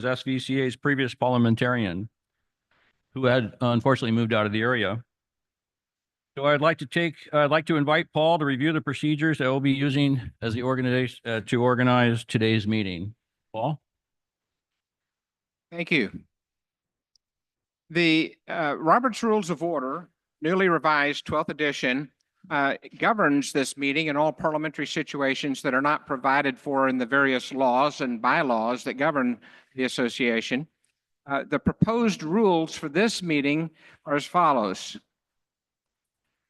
SVCA's previous parliamentarian who had unfortunately moved out of the area. So I'd like to invite Paul to review the procedures that we'll be using as the organization to organize today's meeting. Paul? Thank you. The Robert's Rules of Order, newly revised 12th edition, governs this meeting in all parliamentary situations that are not provided for in the various laws and bylaws that govern the association. The proposed rules for this meeting are as follows.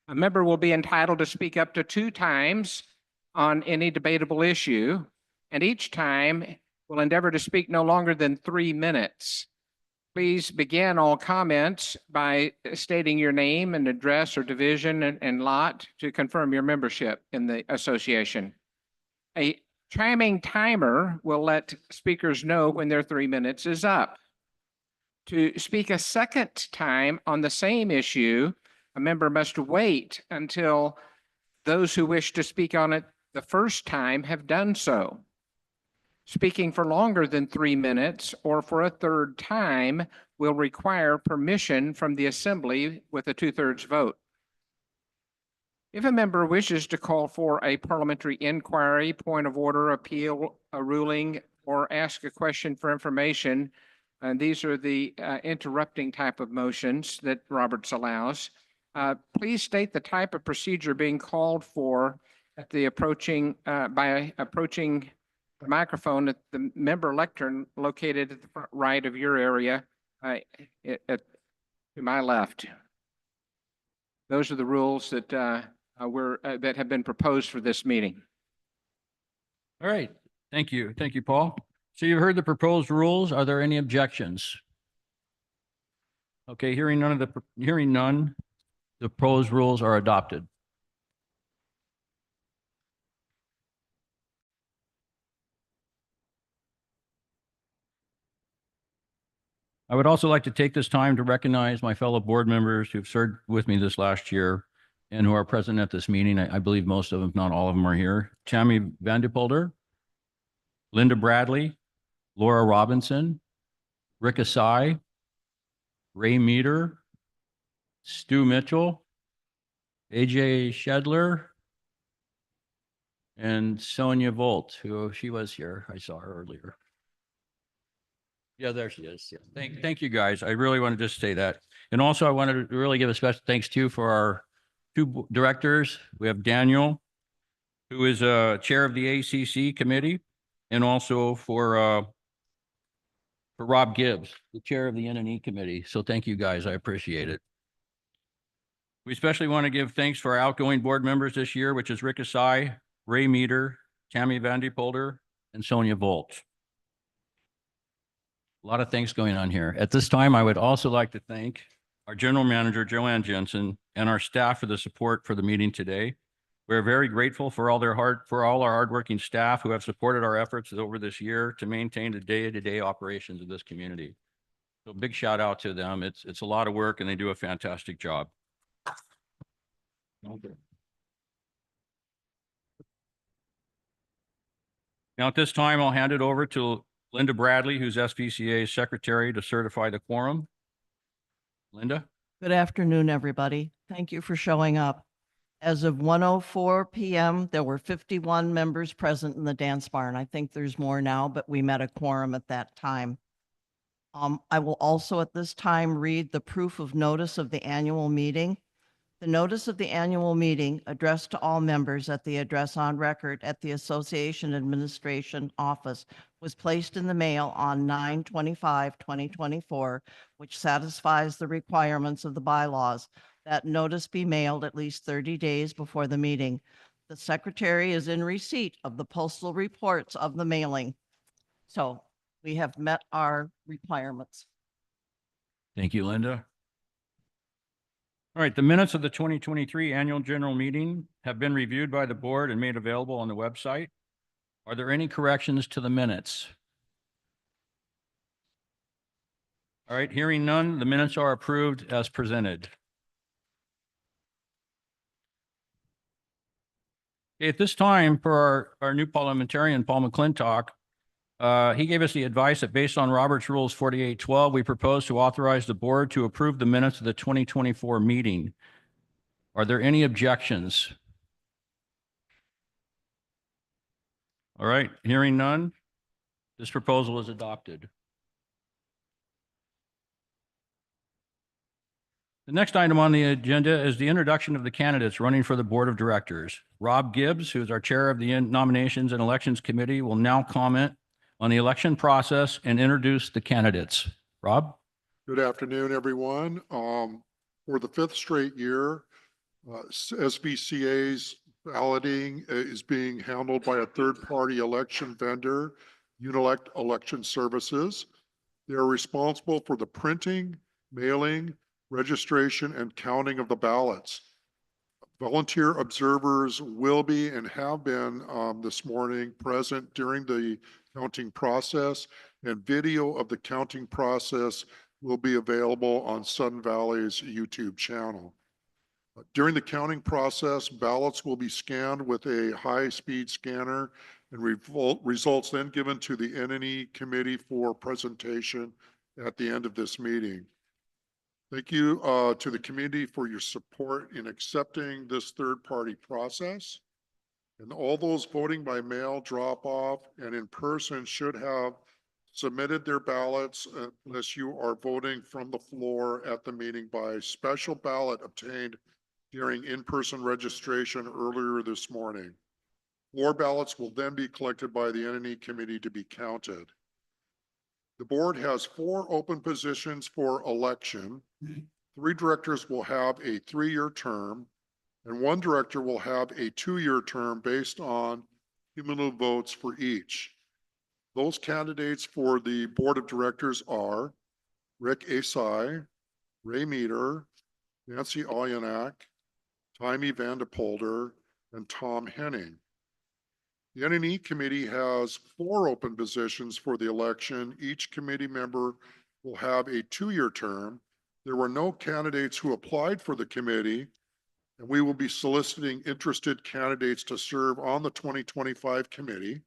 A member will be entitled to speak up to 2 times on any debatable issue, and each time will endeavor to speak no longer than 3 minutes. Please begin all comments by stating your name and address or division and lot to confirm your membership in the association. A chiming timer will let speakers know when their 3 minutes is up. To speak a second time on the same issue, a member must wait until those who wish to speak on it the first time have done so. Speaking for longer than 3 minutes or for a third time will require permission from the assembly with a 2/3 vote. If a member wishes to call for a parliamentary inquiry, point of order, appeal, a ruling, or ask a question for information, and these are the interrupting type of motions that Roberts allows, please state the type of procedure being called for at the by approaching the microphone at the member lectern located at the front right of your area to my left. Those are the rules that that have been proposed for this meeting. All right. Thank you. Thank you, Paul. So you've heard the proposed rules. Are there any objections? Okay, hearing none, the proposed rules are adopted. I would also like to take this time to recognize my fellow board members who've served with me this last year and who are present at this meeting. I believe most of them, if not all of them, are here. Tammy Vandepolder, Linda Bradley, Laura Robinson, Rick Asai, Ray Meter, Stu Mitchell, AJ Shedler, and Sonia Volt, who she was here. I saw her earlier. Yeah, there she is. Yeah. Thank you guys. I really want to just say that. And also I wanted to really give a special thanks too for our 2 directors. We have Daniel, who is chair of the ACC committee, and also for Rob Gibbs, the chair of the N&E committee. So thank you guys. I appreciate it. We especially want to give thanks for our outgoing board members this year, which is Rick Asai, Ray Meter, Tammy Vandepolder, and Sonia Volt. A lot of things going on here. At this time, I would also like to thank our general manager, Joanne Jensen, and our staff for the support for the meeting today. We're very grateful for all our hardworking staff who have supported our efforts over this year to maintain the day-to-day operations of this community. So big shout out to them. It's a lot of work and they do a fantastic job. Okay. Now at this time, I'll hand it over to Linda Bradley, who's SVCA's secretary, to certify the quorum. Linda? Good afternoon, everybody. Thank you for showing up. As of 1:04 p.m., there were 51 members present in the dance barn. I think there's more now, but we met a quorum at that time. I will also at this time read the proof of notice of the annual meeting. The notice of the annual meeting addressed to all members at the address on record at the Association Administration Office was placed in the mail on 9/25/2024, which satisfies the requirements of the bylaws. That notice be mailed at least 30 days before the meeting. The secretary is in receipt of the postal reports of the mailing. So we have met our requirements. Thank you, Linda. All right, the minutes of the 2023 annual general meeting have been reviewed by the board and made available on the website. Are there any corrections to the minutes? All right, hearing none, the minutes are approved as presented. Okay, at this time, for our new parliamentarian, Paul McClintock, He gave us the advice that based on Robert's Rules 4812, we propose to authorize the board to approve the minutes of the 2024 meeting. Are there any objections? All right, hearing none, this proposal is adopted. The next item on the agenda is the introduction of the candidates running for the Board of Directors. Rob Gibbs, who is our Chair of the Nominations and Elections Committee, will now comment on the election process and introduce the candidates. Rob? Good afternoon, everyone. For the fifth straight year, SBCA's balloting is being handled by a third-party election vendor, Unilect Election Services. They are responsible for the printing, mailing, registration, and counting of the ballots. Volunteer observers will be and have been this morning present during the counting process, and video of the counting process will be available on Sudden Valley's YouTube channel. During the counting process, ballots will be scanned with a high-speed scanner and results then given to the N&E committee for presentation at the end of this meeting. Thank you to the committee for your support in accepting this third-party process. And all those voting by mail, drop-off, and in person should have submitted their ballots unless you are voting from the floor at the meeting by special ballot obtained during in-person registration earlier this morning. More ballots will then be collected by the N&E committee to be counted. The board has 4 open positions for election. 3 directors will have a 3-year term, and 1 director will have a 2-year term based on cumulative votes for each. Those candidates for the board of directors are Rick Asai, Ray Meter, Nancy Alyanak, Taimi Vandepolder, and Tom Henning. The N&E committee has 4 open positions for the election. Each committee member will have a 2-year term. There were no candidates who applied for the committee, and we will be soliciting interested candidates to serve on the 2025 committee.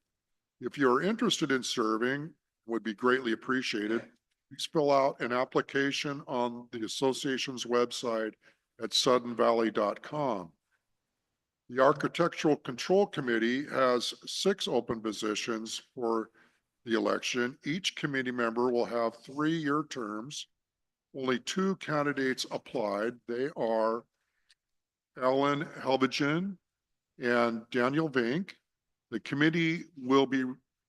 If you're interested in serving, would be greatly appreciated. Please fill out an application on the association's website at suddenvalley.com. The Architectural Control Committee has 6 open positions for the election. Each committee member will have 3-year terms. Only 2 candidates applied. They are Alan Helvigen and Daniel Vink. The committee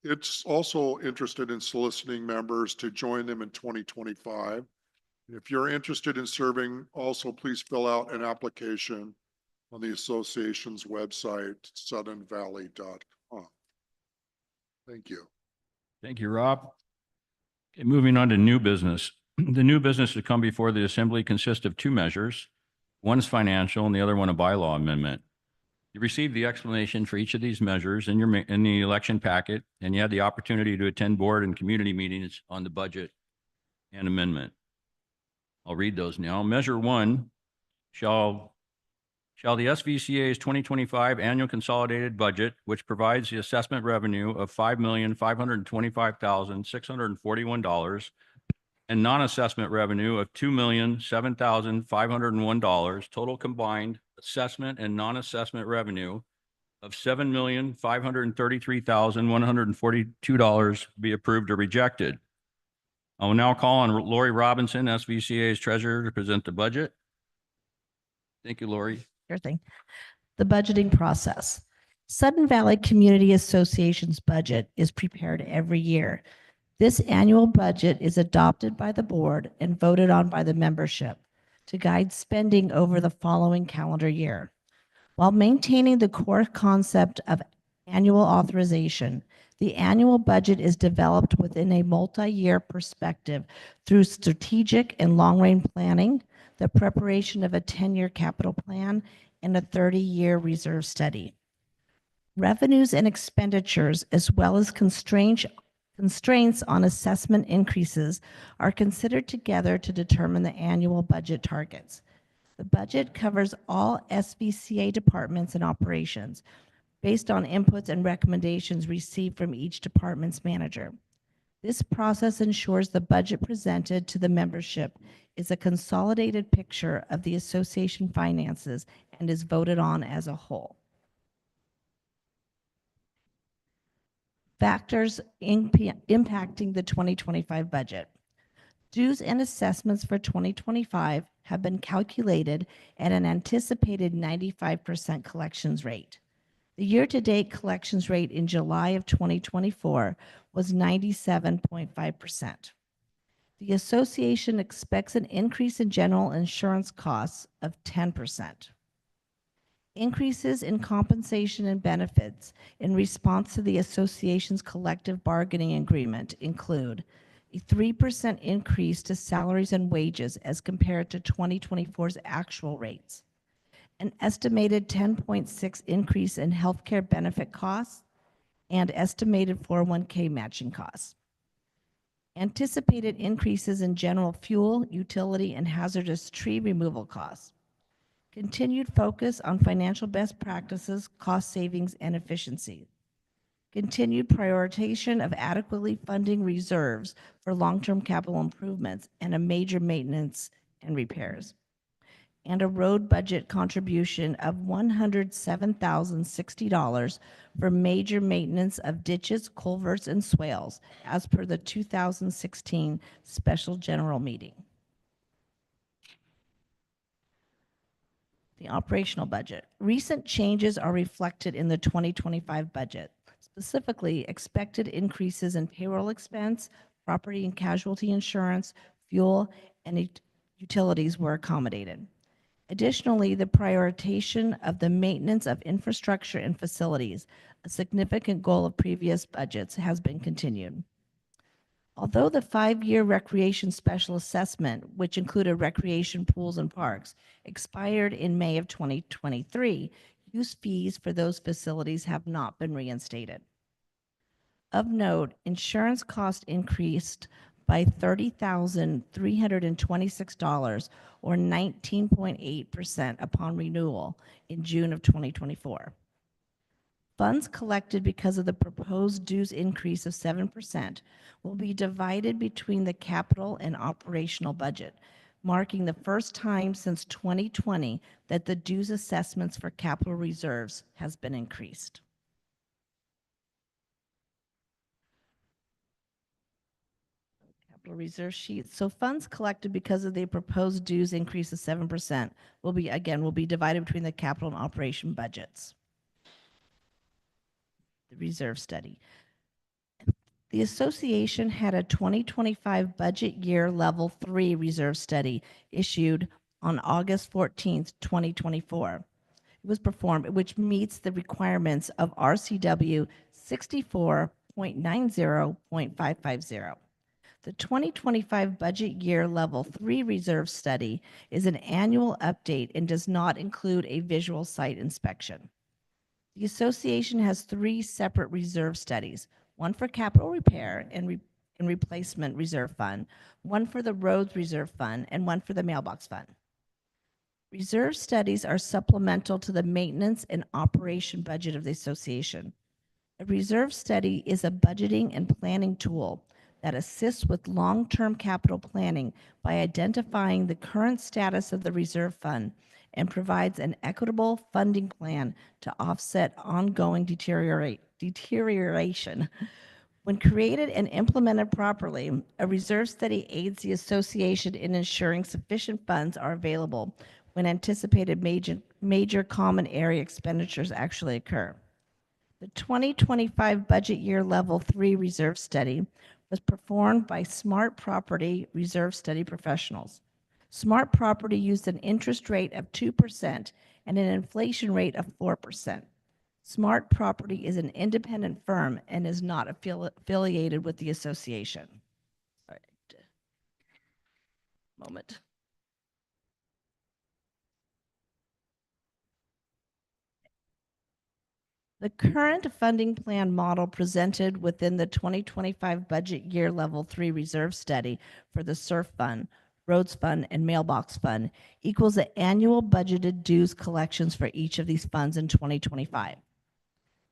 it's also interested in soliciting members to join them in 2025. If you're interested in serving, also please fill out an application on the association's website, suddenvalley.com. Thank you. Thank you, Rob. Okay, moving on to new business. The new business to come before the assembly consists of 2 measures. One is financial and the other one a bylaw amendment. You received the explanation for each of these measures in the election packet, and you had the opportunity to attend board and community meetings on the budget and amendment. I'll read those now. Measure 1, shall the SVCA's 2025 annual consolidated budget, which provides the assessment revenue of $5,525,641 and non-assessment revenue of $2,007,501, total combined assessment and non-assessment revenue of $7,533,142 be approved or rejected. I will now call on Lori Robinson, SVCA's treasurer, to present the budget. Thank you, Lori. Sure thing. The budgeting process. Sudden Valley Community Association's budget is prepared every year. This annual budget is adopted by the board and voted on by the membership to guide spending over the following calendar year. While maintaining the core concept of annual authorization, the annual budget is developed within a multi-year perspective through strategic and long-range planning, the preparation of a 10-year capital plan, and a 30-year reserve study. Revenues and expenditures, as well as constraints on assessment increases, are considered together to determine the annual budget targets. The budget covers all SVCA departments and operations. based on inputs and recommendations received from each department's manager. This process ensures the budget presented to the membership is a consolidated picture of the association finances and is voted on as a whole. Factors impacting the 2025 budget. Dues and assessments for 2025 have been calculated at an anticipated 95% collections rate. The year-to-date collections rate in July of 2024 was 97.5%. The association expects an increase in general insurance costs of 10%. Increases in compensation and benefits in response to the association's collective bargaining agreement include a 3% increase to salaries and wages as compared to 2024's actual rates, an estimated 10.6 increase in healthcare benefit costs, and estimated 401k matching costs. Anticipated increases in general fuel, utility, and hazardous tree removal costs. Continued focus on financial best practices, cost savings, and efficiency. Continued prioritization of adequately funding reserves for long-term capital improvements and a major maintenance and repairs. And a road budget contribution of $107,060 for major maintenance of ditches, culverts, and swales as per the 2016 special general meeting. The operational budget. Recent changes are reflected in the 2025 budget. Specifically, expected increases in payroll expense, property and casualty insurance, fuel, and utilities were accommodated. Additionally, the prioritization of the maintenance of infrastructure and facilities, a significant goal of previous budgets, has been continued. Although the 5-year recreation special assessment, which included recreation pools and parks, expired in May of 2023, use fees for those facilities have not been reinstated. Of note, insurance cost increased by $30,326 or 19.8% upon renewal in June of 2024. Funds collected because of the proposed dues increase of 7% will be divided between the capital and operational budget, marking the first time since 2020 that the dues assessments for capital reserves has been increased. Capital reserve sheet. So funds collected because of the proposed dues increase of 7% will be divided between the capital and operation budgets. The reserve study. The association had a 2025 budget year level 3 reserve study issued on August 14th, 2024. It was performed, which meets the requirements of RCW 64.90.550. The 2025 budget year level 3 reserve study is an annual update and does not include a visual site inspection. The association has 3 separate reserve studies, one for capital repair and replacement reserve fund, one for the roads reserve fund, and one for the mailbox fund. Reserve studies are supplemental to the maintenance and operation budget of the association. A reserve study is a budgeting and planning tool that assists with long-term capital planning by identifying the current status of the reserve fund and provides an equitable funding plan to offset ongoing deterioration. When created and implemented properly, a reserve study aids the association in ensuring sufficient funds are available when anticipated major common area expenditures actually occur. The 2025 budget year level 3 reserve study was performed by Smart Property Reserve Study professionals. Smart Property used an interest rate of 2% and an inflation rate of 4%. Smart Property is an independent firm and is not affiliated with the association. All right. Moment. The current funding plan model presented within the 2025 budget year level 3 reserve study for the SURF fund, roads fund, and mailbox fund equals the annual budgeted dues collections for each of these funds in 2025.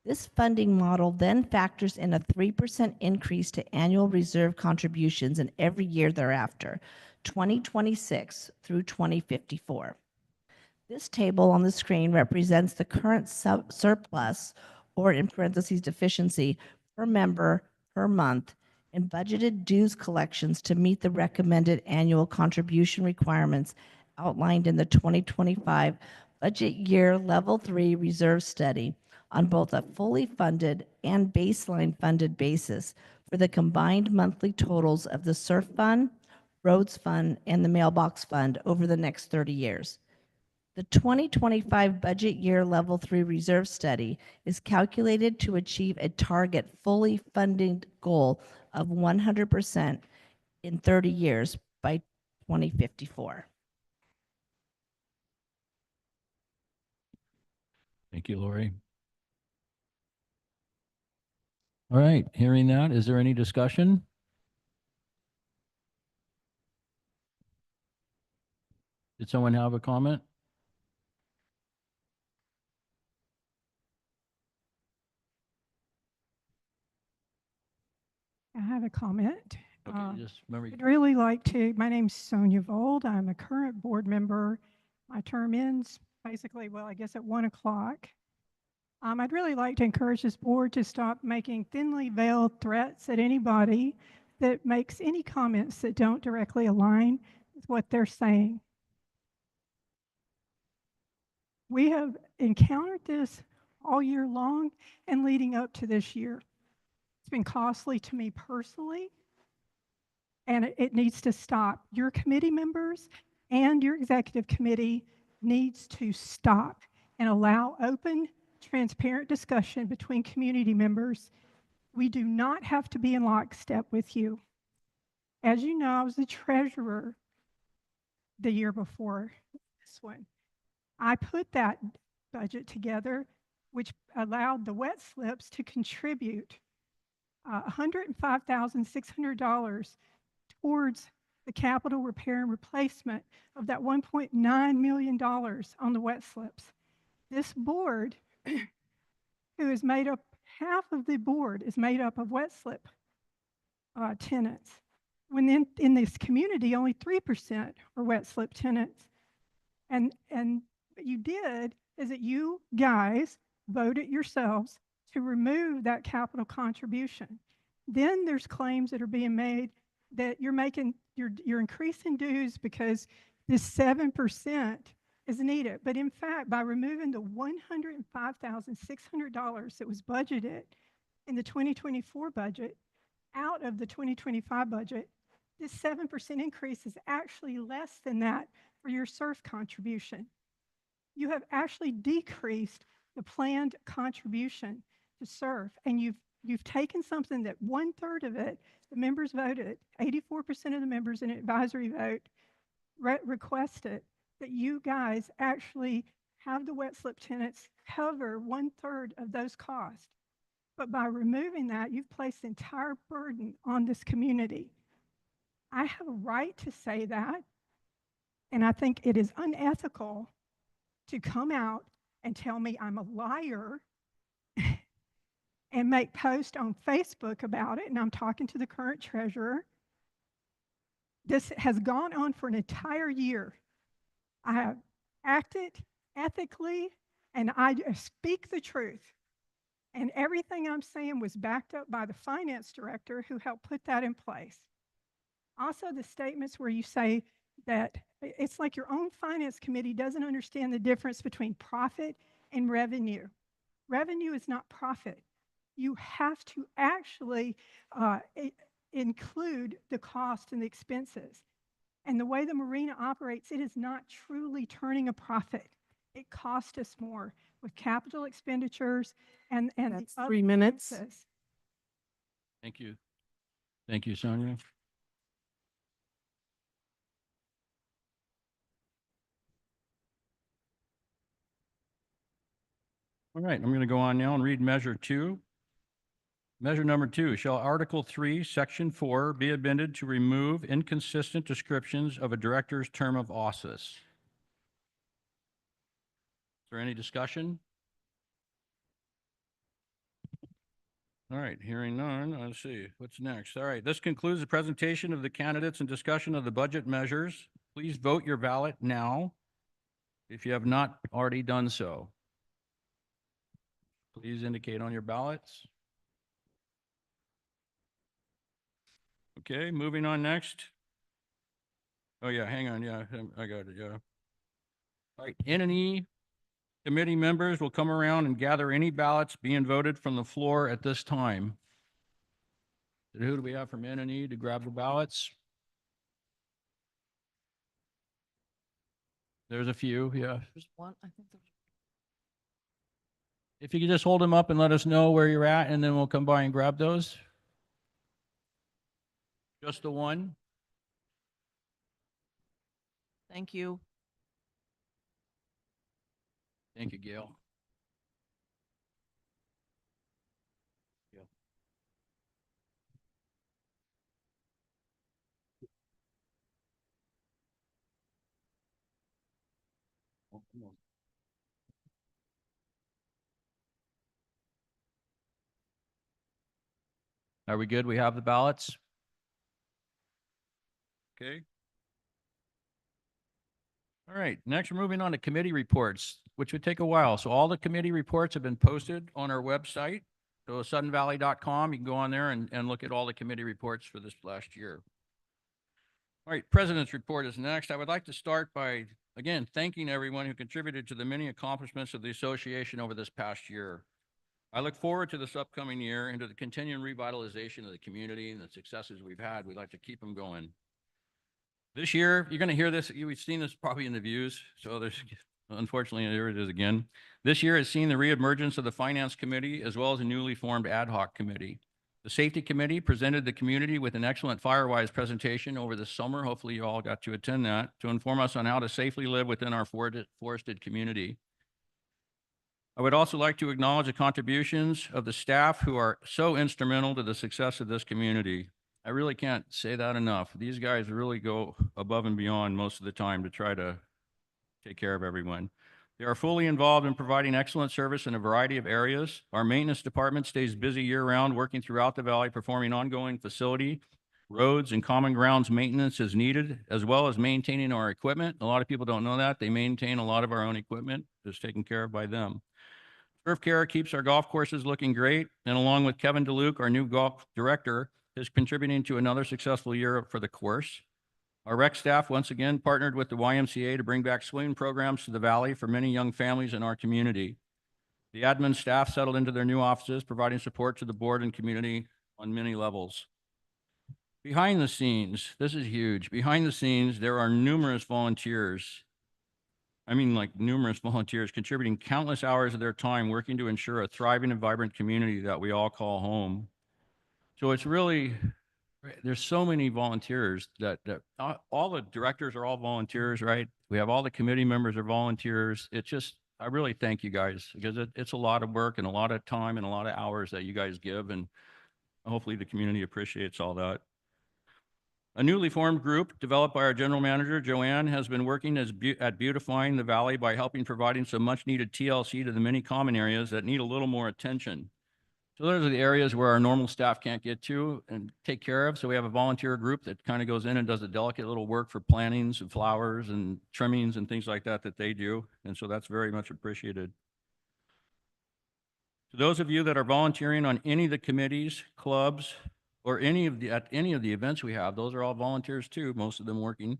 This funding model then factors in a 3% increase to annual reserve contributions in every year thereafter, 2026 through 2054. This table on the screen represents the current surplus, or in parentheses deficiency, per member per month in budgeted dues collections to meet the recommended annual contribution requirements outlined in the 2025 budget year level 3 reserve study on both a fully funded and baseline funded basis for the combined monthly totals of the SURF fund, roads fund, and the mailbox fund over the next 30 years. The 2025 budget year level 3 reserve study is calculated to achieve a target fully funded goal of 100% in 30 years by 2054. Thank you, Lori. All right, hearing that, is there any discussion? Did someone have a comment? I have a comment. Okay, just remember, I'd really like to, my name's Sonia Vold. I'm a current board member. My term ends basically, well, I guess at 1 o'clock. I'd really like to encourage this board to stop making thinly veiled threats at anybody that makes any comments that don't directly align with what they're saying. We have encountered this all year long and leading up to this year. It's been costly to me personally, and it needs to stop. Your committee members and your executive committee needs to stop and allow open, transparent discussion between community members. We do not have to be in lockstep with you. As you know, I was the treasurer the year before this one. I put that budget together, which allowed the wet slips to contribute $105,600 towards the capital repair and replacement of that $1.9 million on the wet slips. This board, who is made up, half of the board is made up of wet slip tenants. When in this community, only 3% are wet slip tenants. And what you did is that you guys voted yourselves to remove that capital contribution. Then there's claims that are being made that you're increasing dues because this 7% is needed. But in fact, by removing the $105,600 that was budgeted in the 2024 budget out of the 2025 budget, this 7% increase is actually less than that for your SURF contribution. You have actually decreased the planned contribution to SURF, and you've taken something that 1/3 of it, the members voted, 84% of the members in an advisory vote requested that you guys actually have the wet slip tenants cover 1/3 of those costs. But by removing that, you've placed the entire burden on this community. I have a right to say that, and I think it is unethical to come out and tell me I'm a liar and make posts on Facebook about it, and I'm talking to the current treasurer. This has gone on for an entire year. I have acted ethically, and I speak the truth. And everything I'm saying was backed up by the finance director who helped put that in place. Also, the statements where you say that it's like your own finance committee doesn't understand the difference between profit and revenue. Revenue is not profit. You have to actually include the cost and the expenses. And the way the marina operates, it is not truly turning a profit. It costs us more with capital expenditures and That's the other 3 minutes. expenses. thank you. Thank you, Sonia. All right, I'm going to go on now and read measure 2. Measure number 2, shall Article 3, Section 4 be amended to remove inconsistent descriptions of a director's term of office? Is there any discussion? All right, hearing none, let's see, what's next? All right, this concludes the presentation of the candidates and discussion of the budget measures. Please vote your ballot now if you have not already done so. Please indicate on your ballots. Okay, moving on next. Oh, yeah, hang on, yeah, I got it, yeah. All right, N&E committee members will come around and gather any ballots being voted from the floor at this time. Who do we have from N&E to grab the ballots? There's a few, yeah. There's one, I think there's. If you could just hold them up and let us know where you're at, and then we'll come by and grab those. Just the one? Thank you. Thank you, Gail. Are we good? We have the ballots? Okay. All right, next we're moving on to committee reports, which would take a while. So all the committee reports have been posted on our website. So suddenvalley.com, you can go on there and look at all the committee reports for this last year. All right, President's report is next. I would like to start by, again, thanking everyone who contributed to the many accomplishments of the association over this past year. I look forward to this upcoming year and to the continuing revitalization of the community and the successes we've had. We'd like to keep them going. This year, you're going to hear this. We've seen this probably in the views. So there's, unfortunately, there it is again. This year has seen the reemergence of the Finance Committee as well as a newly formed ad hoc committee. The Safety Committee presented the community with an excellent Firewise presentation over the summer. Hopefully you all got to attend that to inform us on how to safely live within our forested community. I would also like to acknowledge the contributions of the staff who are so instrumental to the success of this community. I really can't say that enough. These guys really go above and beyond most of the time to try to take care of everyone. They are fully involved in providing excellent service in a variety of areas. Our maintenance department stays busy year-round, working throughout the valley, performing ongoing facility, roads, and common grounds maintenance as needed, as well as maintaining our equipment. A lot of people don't know that. They maintain a lot of our own equipment that's taken care of by them. Turf Care keeps our golf courses looking great, and along with Kevin DeLuke, our new golf director, is contributing to another successful year for the course. Our rec staff once again partnered with the YMCA to bring back swimming programs to the valley for many young families in our community. The admin staff settled into their new offices, providing support to the board and community on many levels. Behind the scenes, this is huge. Behind the scenes, there are numerous volunteers. I mean, like numerous volunteers contributing countless hours of their time working to ensure a thriving and vibrant community that we all call home. So it's really, there's so many volunteers that all the directors are all volunteers, right? We have all the committee members are volunteers. It's just, I really thank you guys because it's a lot of work and a lot of time and a lot of hours that you guys give. And hopefully the community appreciates all that. A newly formed group developed by our general manager, Joanne, has been working at beautifying the valley by helping providing some much needed TLC to the many common areas that need a little more attention. So those are the areas where our normal staff can't get to and take care of. So we have a volunteer group that kind of goes in and does the delicate little work for plantings and flowers and trimmings and things like that that they do. And so that's very much appreciated. To those of you that are volunteering on any of the committees, clubs, or at any of the events we have, those are all volunteers too, most of them working.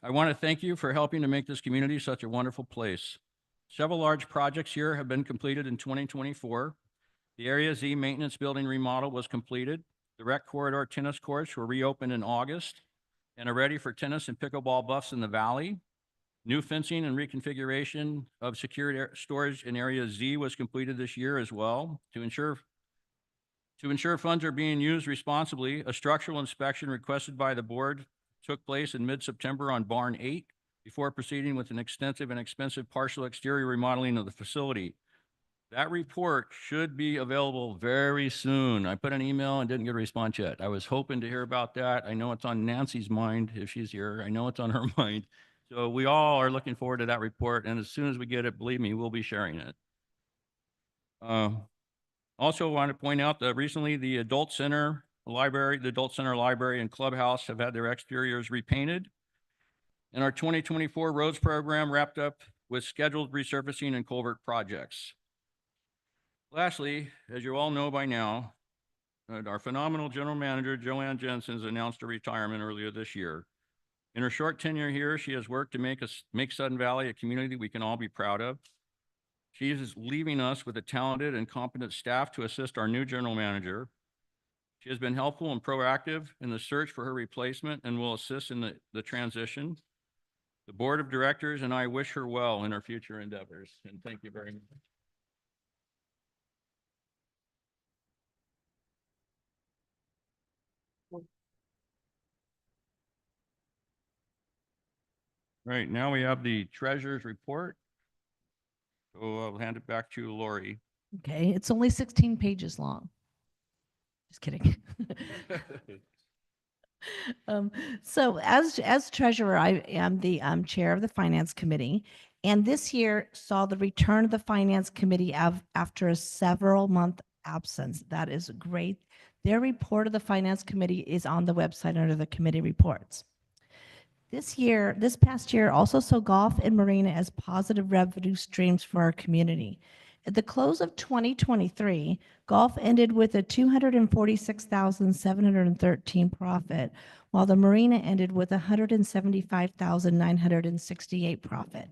I want to thank you for helping to make this community such a wonderful place. Several large projects here have been completed in 2024. The Area Z maintenance building remodel was completed. The rec corridor tennis courts were reopened in August and are ready for tennis and pickleball buffs in the valley. New fencing and reconfiguration of secured storage in Area Z was completed this year as well. To ensure funds are being used responsibly, a structural inspection requested by the board took place in mid-September on Barn 8 before proceeding with an extensive and expensive partial exterior remodeling of the facility. That report should be available very soon. I put an email and didn't get a response yet. I was hoping to hear about that. I know it's on Nancy's mind if she's here. I know it's on her mind. So we all are looking forward to that report. And as soon as we get it, believe me, we'll be sharing it. Also want to point out that recently the Adult Center Library, the Adult Center Library and Clubhouse have had their exteriors repainted. And our 2024 roads program wrapped up with scheduled resurfacing and culvert projects. Lastly, as you all know by now, our phenomenal general manager, Joanne Jensen, has announced her retirement earlier this year. In her short tenure here, she has worked to make Sudden Valley a community we can all be proud of. She is leaving us with a talented and competent staff to assist our new general manager. She has been helpful and proactive in the search for her replacement and will assist in the transition. The board of directors and I wish her well in her future endeavors, and thank you very much. Right, now we have the treasurer's report. So I'll hand it back to Lori. Okay, it's only 16 pages long. Just kidding. So as treasurer, I am the chair of the finance committee. And this year saw the return of the finance committee after a several month absence. That is great. Their report of the finance committee is on the website under the committee reports. This past year also saw golf and marina as positive revenue streams for our community. At the close of 2023, golf ended with a $246,713 profit, while the marina ended with $175,968 profit.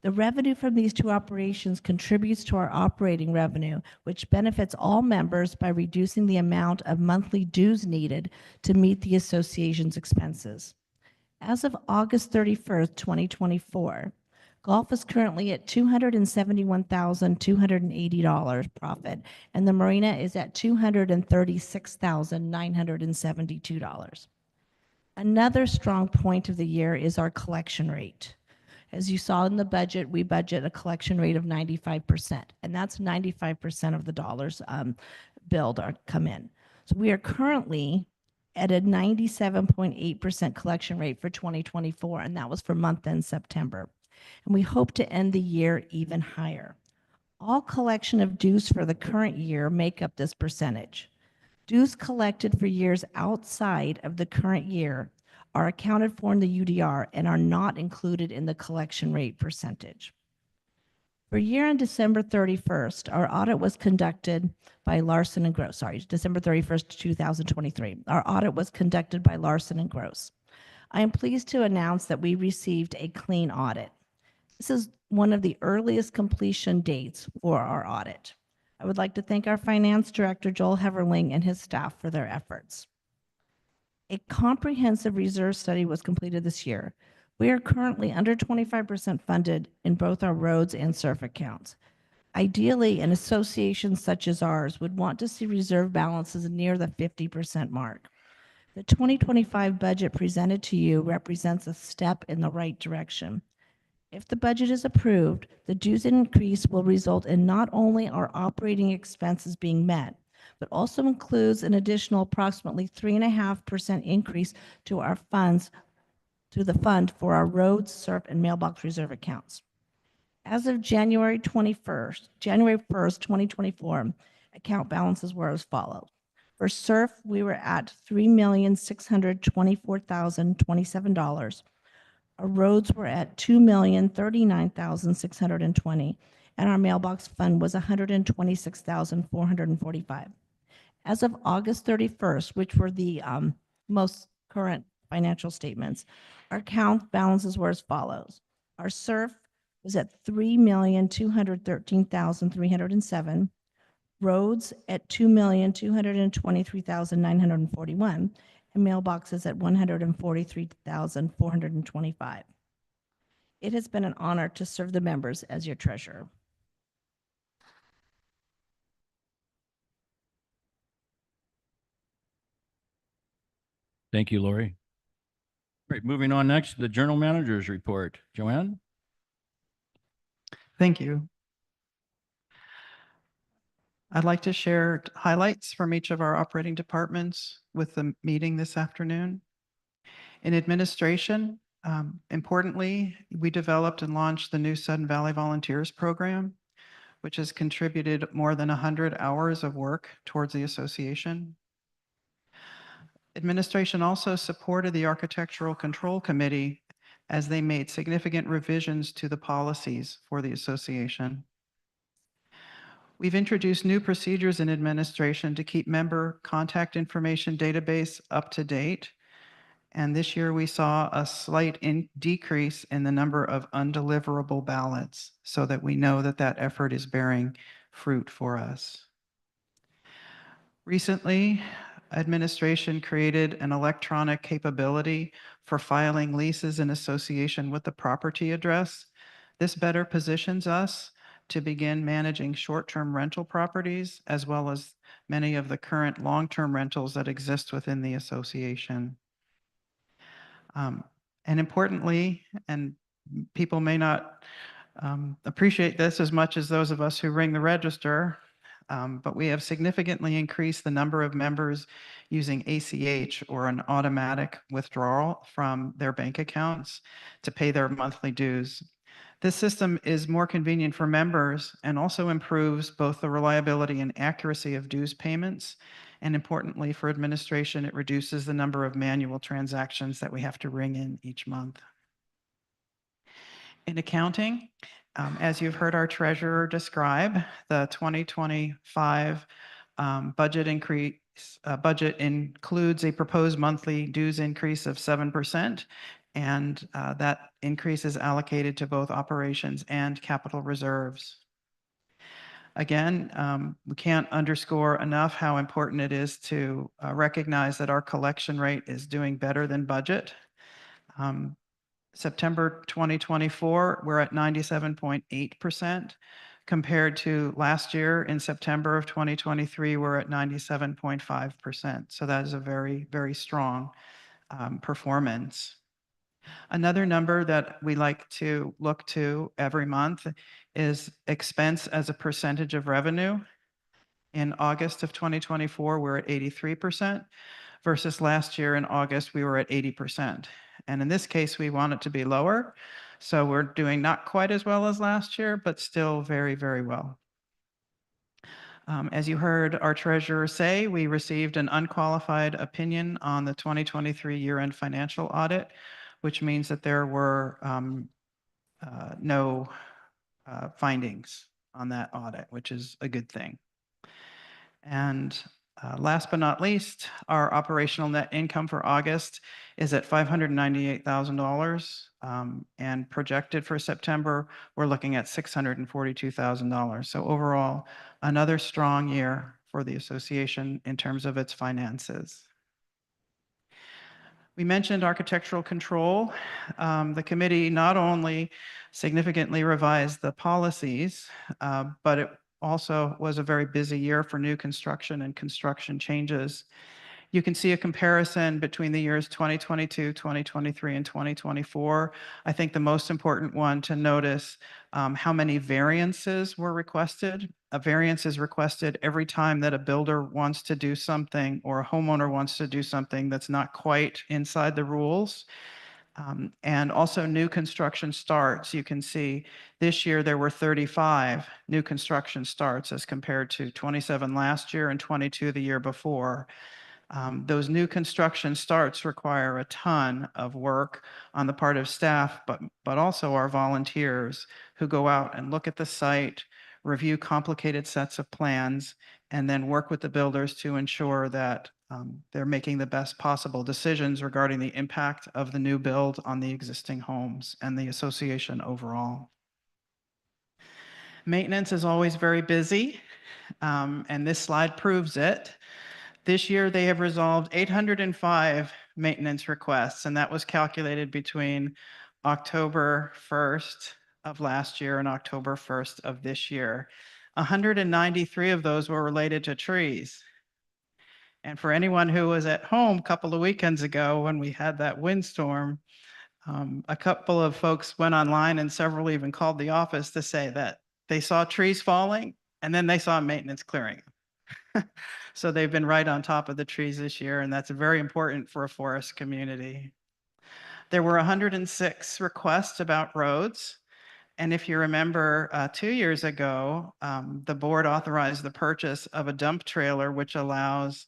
The revenue from these two operations contributes to our operating revenue, which benefits all members by reducing the amount of monthly dues needed to meet the association's expenses. As of August 31st, 2024, golf is currently at $271,280 profit, and the marina is at $236,972. Another strong point of the year is our collection rate. As you saw in the budget, we budget a collection rate of 95%, and that's 95% of the dollars billed come in. So we are currently at a 97.8% collection rate for 2024, and that was for month-end September. And we hope to end the year even higher. All collection of dues for the current year make up this percentage. Dues collected for years outside of the current year are accounted for in the UDR and are not included in the collection rate percentage. For year-end December 31st, our audit was conducted by Larson & Gross. December 31st, 2023. Our audit was conducted by Larson & Gross. I am pleased to announce that we received a clean audit. This is one of the earliest completion dates for our audit. I would like to thank our finance director, Joel Heverling, and his staff for their efforts. A comprehensive reserve study was completed this year. We are currently under 25% funded in both our roads and SURF accounts. Ideally, an association such as ours would want to see reserve balances near the 50% mark. The 2025 budget presented to you represents a step in the right direction. If the budget is approved, the dues increase will result in not only our operating expenses being met, but also includes an additional approximately 3.5% increase to our funds, to the fund for our roads, SURF, and mailbox reserve accounts. As of January 1st, 2024, account balances were as follows. For SURF, we were at $3,624,027. Our roads were at $2,039,620, and our mailbox fund was $126,445. As of August 31st, which were the most current financial statements, our account balances were as follows. Our SURF was at $3,213,307, roads at $2,223,941, and mailboxes at $143,425. It has been an honor to serve the members as your treasurer. Thank you, Lori. Great, moving on next, the Journal Manager's Report. Joanne? Thank you. I'd like to share highlights from each of our operating departments with the meeting this afternoon. In administration, importantly, we developed and launched the new Sudden Valley Volunteers Program. which has contributed more than 100 hours of work towards the association. Administration also supported the Architectural Control Committee as they made significant revisions to the policies for the association. We've introduced new procedures in administration to keep member contact information database up to date. And this year we saw a slight decrease in the number of undeliverable ballots so that we know that that effort is bearing fruit for us. Recently, administration created an electronic capability for filing leases in association with the property address. This better positions us to begin managing short-term rental properties as well as many of the current long-term rentals that exist within the association. And importantly, and people may not appreciate this as much as those of us who ring the register, but we have significantly increased the number of members using ACH, or an automatic withdrawal from their bank accounts to pay their monthly dues. This system is more convenient for members and also improves both the reliability and accuracy of dues payments. And importantly, for administration, it reduces the number of manual transactions that we have to ring in each month. In accounting, as you've heard our treasurer describe, the 2025 budget includes a proposed monthly dues increase of 7%, and that increase is allocated to both operations and capital reserves. Again, we can't underscore enough how important it is to recognize that our collection rate is doing better than budget. September 2024, we're at 97.8%. Compared to last year in September of 2023, we're at 97.5%. So that is a very, very strong performance. Another number that we like to look to every month is expense as a percentage of revenue. In August of 2024, we're at 83%, versus last year in August, we were at 80%. And in this case, we want it to be lower. So we're doing not quite as well as last year, but still very, very well. As you heard our treasurer say, we received an unqualified opinion on the 2023 year-end financial audit, which means that there were no findings on that audit, which is a good thing. And last but not least, our operational net income for August is at $598,000, and projected for September, we're looking at $642,000. So overall, another strong year for the association in terms of its finances. We mentioned architectural control. The committee not only significantly revised the policies, but it also was a very busy year for new construction and construction changes. You can see a comparison between the years 2022, 2023, and 2024. I think the most important one to notice how many variances were requested. A variance is requested every time that a builder wants to do something or a homeowner wants to do something that's not quite inside the rules. And also new construction starts. You can see this year there were 35 new construction starts as compared to 27 last year and 22 the year before. Those new construction starts require a ton of work on the part of staff, but also our volunteers who go out and look at the site, review complicated sets of plans, and then work with the builders to ensure that they're making the best possible decisions regarding the impact of the new build on the existing homes and the association overall. Maintenance is always very busy, and this slide proves it. This year, they have resolved 805 maintenance requests, and that was calculated between October 1st of last year and October 1st of this year. 193 of those were related to trees. And for anyone who was at home a couple of weekends ago when we had that windstorm, a couple of folks went online and several even called the office to say that they saw trees falling and then they saw maintenance clearing. So they've been right on top of the trees this year, and that's very important for a forest community. There were 106 requests about roads, And if you remember, 2 years ago, the board authorized the purchase of a dump trailer, which allows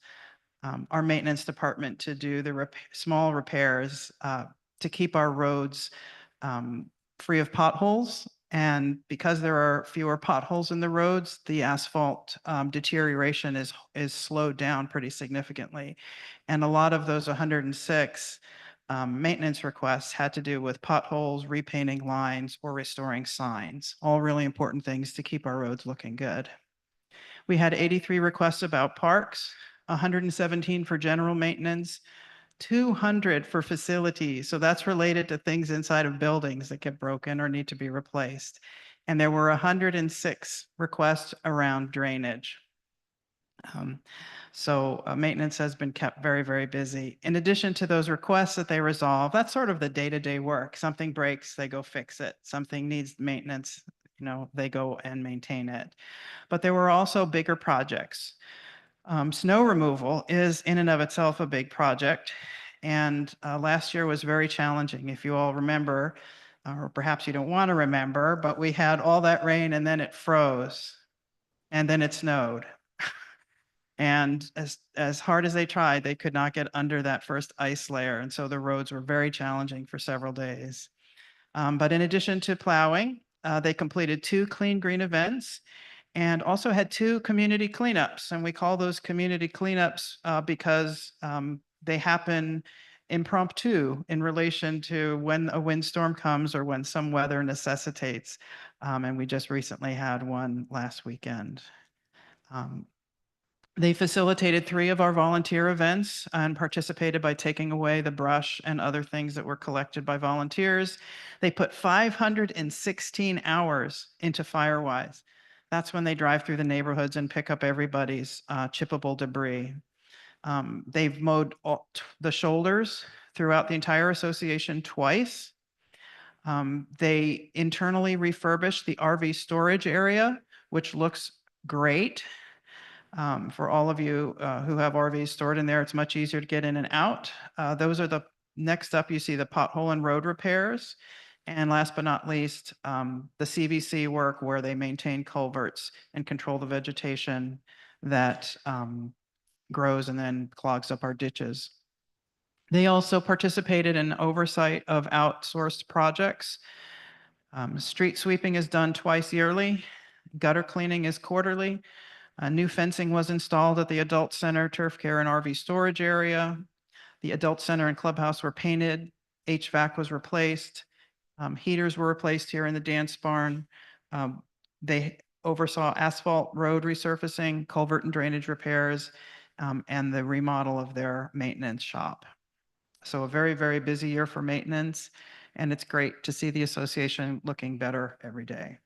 our maintenance department to do the small repairs to keep our roads free of potholes. And because there are fewer potholes in the roads, the asphalt deterioration is slowed down pretty significantly. And a lot of those 106 maintenance requests had to do with potholes, repainting lines, or restoring signs, all really important things to keep our roads looking good. We had 83 requests about parks, 117 for general maintenance, 200 for facilities. So that's related to things inside of buildings that get broken or need to be replaced. And there were 106 requests around drainage. So maintenance has been kept very, very busy. In addition to those requests that they resolve, that's sort of the day-to-day work. Something breaks, they go fix it. Something needs maintenance, they go and maintain it. But there were also bigger projects. Snow removal is in and of itself a big project. And last year was very challenging. If you all remember, or perhaps you don't want to remember, but we had all that rain and then it froze and then it snowed. And as hard as they tried, they could not get under that first ice layer. And so the roads were very challenging for several days. But in addition to plowing, they completed 2 clean green events and also had 2 community cleanups. And we call those community cleanups because they happen impromptu in relation to when a windstorm comes or when some weather necessitates. And we just recently had one last weekend. They facilitated 3 of our volunteer events and participated by taking away the brush and other things that were collected by volunteers. They put 516 hours into Firewise. That's when they drive through the neighborhoods and pick up everybody's chippable debris. They've mowed the shoulders throughout the entire association twice. They internally refurbished the RV storage area, which looks great. For all of you who have RVs stored in there, it's much easier to get in and out. Those are the next up. You see the pothole and road repairs. And last but not least, the CVC work where they maintain culverts and control the vegetation that grows and then clogs up our ditches. They also participated in oversight of outsourced projects. Street sweeping is done twice yearly. Gutter cleaning is quarterly. New fencing was installed at the adult center, turf care, and RV storage area. The adult center and clubhouse were painted. HVAC was replaced. Heaters were replaced here in the dance barn. They oversaw asphalt road resurfacing, culvert and drainage repairs, and the remodel of their maintenance shop. So a very, very busy year for maintenance, and it's great to see the association looking better every day.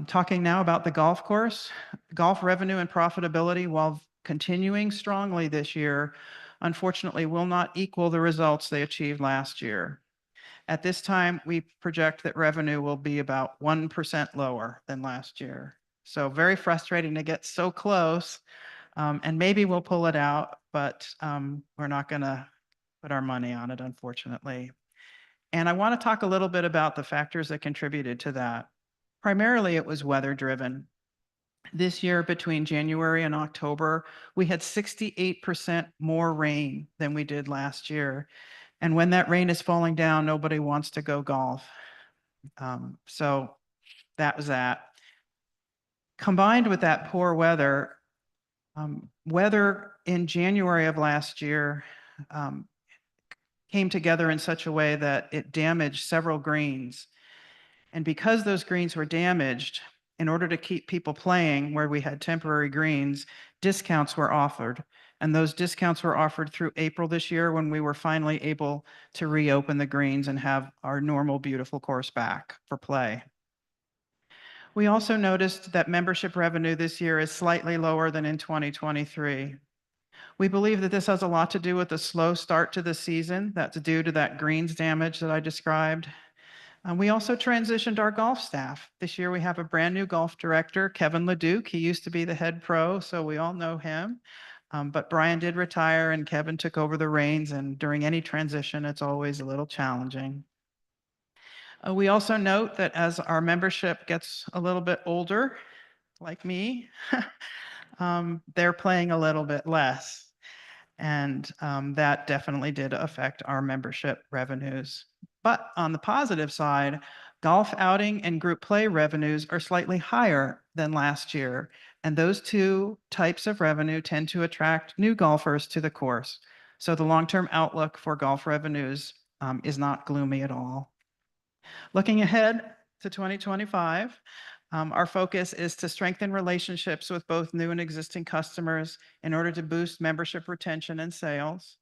Talking now about the golf course. Golf revenue and profitability, while continuing strongly this year, unfortunately will not equal the results they achieved last year. At this time, we project that revenue will be about 1% lower than last year. So very frustrating to get so close, and maybe we'll pull it out, but we're not going to put our money on it, unfortunately. And I want to talk a little bit about the factors that contributed to that. Primarily, it was weather driven. This year, between January and October, we had 68% more rain than we did last year. And when that rain is falling down, nobody wants to go golf. So that was that. Combined with that poor weather, weather in January of last year came together in such a way that it damaged several greens. And because those greens were damaged, in order to keep people playing where we had temporary greens, discounts were offered. And those discounts were offered through April this year when we were finally able to reopen the greens and have our normal, beautiful course back for play. We also noticed that membership revenue this year is slightly lower than in 2023. We believe that this has a lot to do with the slow start to the season. That's due to that greens damage that I described. We also transitioned our golf staff. This year we have a brand new golf director, Kevin LeDuc. He used to be the head pro, so we all know him. But Brian did retire and Kevin took over the reins, and during any transition, it's always a little challenging. We also note that as our membership gets a little bit older, like me, they're playing a little bit less. And that definitely did affect our membership revenues. But on the positive side, golf outing and group play revenues are slightly higher than last year. And those two types of revenue tend to attract new golfers to the course. So the long-term outlook for golf revenues is not gloomy at all. Looking ahead to 2025, our focus is to strengthen relationships with both new and existing customers in order to boost membership retention and sales.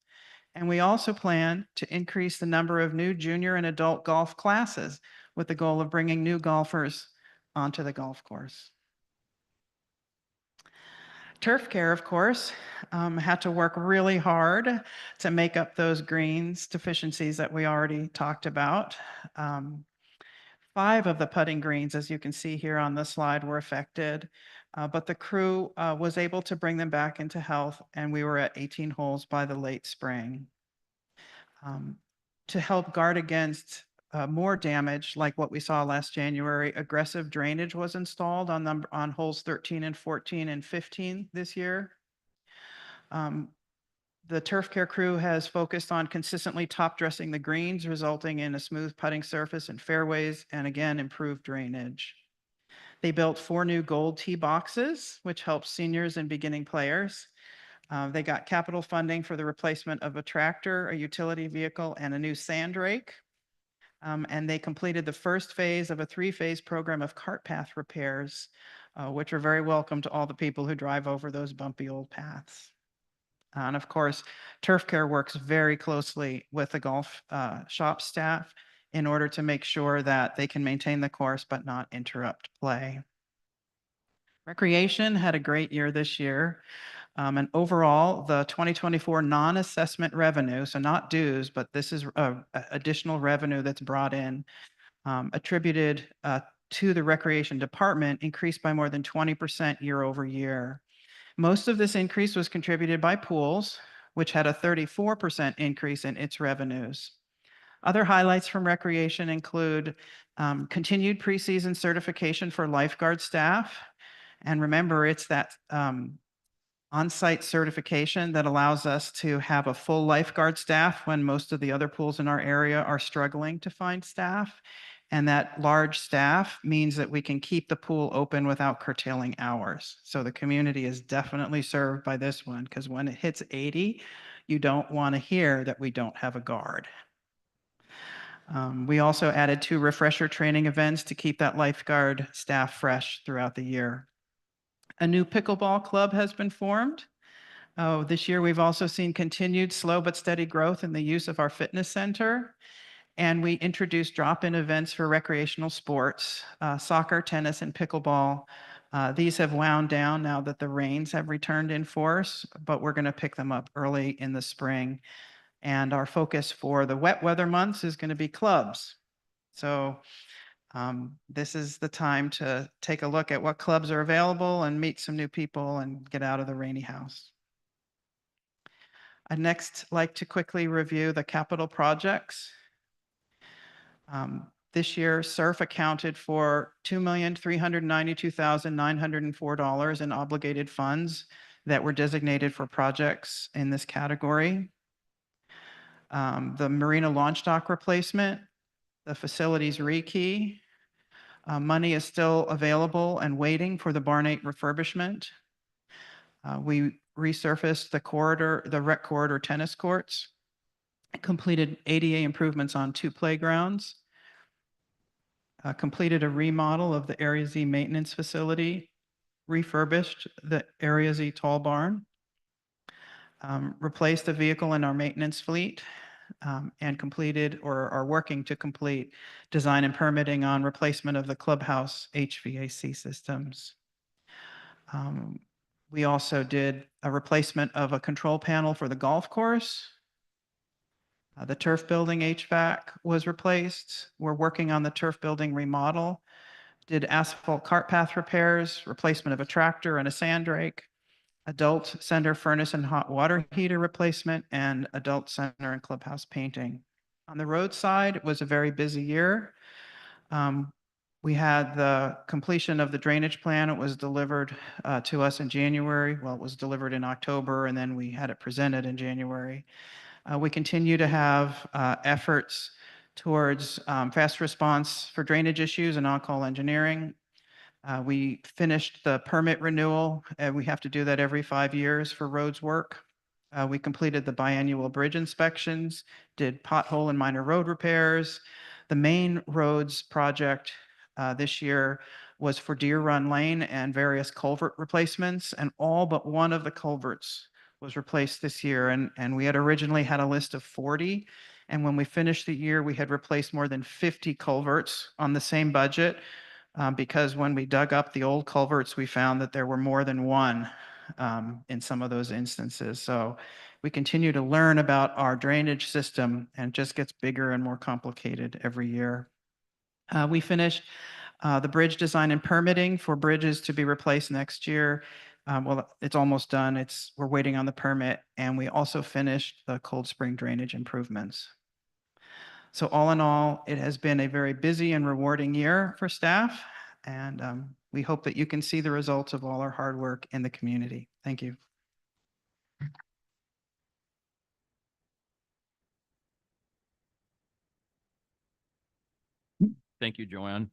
And we also plan to increase the number of new junior and adult golf classes with the goal of bringing new golfers onto the golf course. Turf Care, of course, had to work really hard to make up those greens deficiencies that we already talked about. 5 of the putting greens, as you can see here on the slide, were affected, but the crew was able to bring them back into health, and we were at 18 holes by the late spring. To help guard against more damage, like what we saw last January, aggressive drainage was installed on holes 13 and 14 and 15 this year. The Turf Care crew has focused on consistently top dressing the greens, resulting in a smooth putting surface and fairways, and again, improved drainage. They built 4 new gold tee boxes, which helps seniors and beginning players. They got capital funding for the replacement of a tractor, a utility vehicle, and a new sand rake. And they completed the first phase of a 3-phase program of cart path repairs, which are very welcome to all the people who drive over those bumpy old paths. And of course, Turf Care works very closely with the golf shop staff in order to make sure that they can maintain the course but not interrupt play. Recreation had a great year this year. And overall, the 2024 non-assessment revenue, so not dues, but this is additional revenue that's brought in, attributed to the recreation department, increased by more than 20% year over year. Most of this increase was contributed by pools, which had a 34% increase in its revenues. Other highlights from recreation include continued preseason certification for lifeguard staff. And remember, it's that on-site certification that allows us to have a full lifeguard staff when most of the other pools in our area are struggling to find staff. And that large staff means that we can keep the pool open without curtailing hours. So the community is definitely served by this one, because when it hits 80, you don't want to hear that we don't have a guard. We also added 2 refresher training events to keep that lifeguard staff fresh throughout the year. A new pickleball club has been formed. This year, we've also seen continued slow but steady growth in the use of our fitness center. And we introduced drop-in events for recreational sports, soccer, tennis, and pickleball. These have wound down now that the rains have returned in force, but we're going to pick them up early in the spring. And our focus for the wet weather months is going to be clubs. So this is the time to take a look at what clubs are available and meet some new people and get out of the rainy house. I'd next like to quickly review the capital projects. This year, SURF accounted for $2,392,904 in obligated funds that were designated for projects in this category. The Marina launch dock replacement, the facilities rekey, money is still available and waiting for the Barn 8 refurbishment. We resurfaced the rec corridor tennis courts, completed ADA improvements on 2 playgrounds, completed a remodel of the Area Z maintenance facility, refurbished the Area Z tall barn, replaced a vehicle in our maintenance fleet, and completed or are working to complete design and permitting on replacement of the clubhouse HVAC systems. We also did a replacement of a control panel for the golf course. The turf building HVAC was replaced. We're working on the turf building remodel. Did asphalt cart path repairs, replacement of a tractor and a sand rake, adult center furnace and hot water heater replacement, and adult center and clubhouse painting. On the road side, it was a very busy year. We had the completion of the drainage plan. It was delivered to us in January. Well, it was delivered in October, and then we had it presented in January. We continue to have efforts towards fast response for drainage issues and on-call engineering. We finished the permit renewal, and we have to do that every 5 years for roads work. We completed the biannual bridge inspections, did pothole and minor road repairs. The main roads project this year was for Deer Run Lane and various culvert replacements, and all but one of the culverts was replaced this year. And we had originally had a list of 40. And when we finished the year, we had replaced more than 50 culverts on the same budget. Because when we dug up the old culverts, we found that there were more than one in some of those instances. So we continue to learn about our drainage system, and it just gets bigger and more complicated every year. We finished the bridge design and permitting for bridges to be replaced next year. Well, it's almost done. We're waiting on the permit, and we also finished the Cold Spring drainage improvements. So all in all, it has been a very busy and rewarding year for staff, and we hope that you can see the results of all our hard work in the community. Thank you. Thank you, Joanne.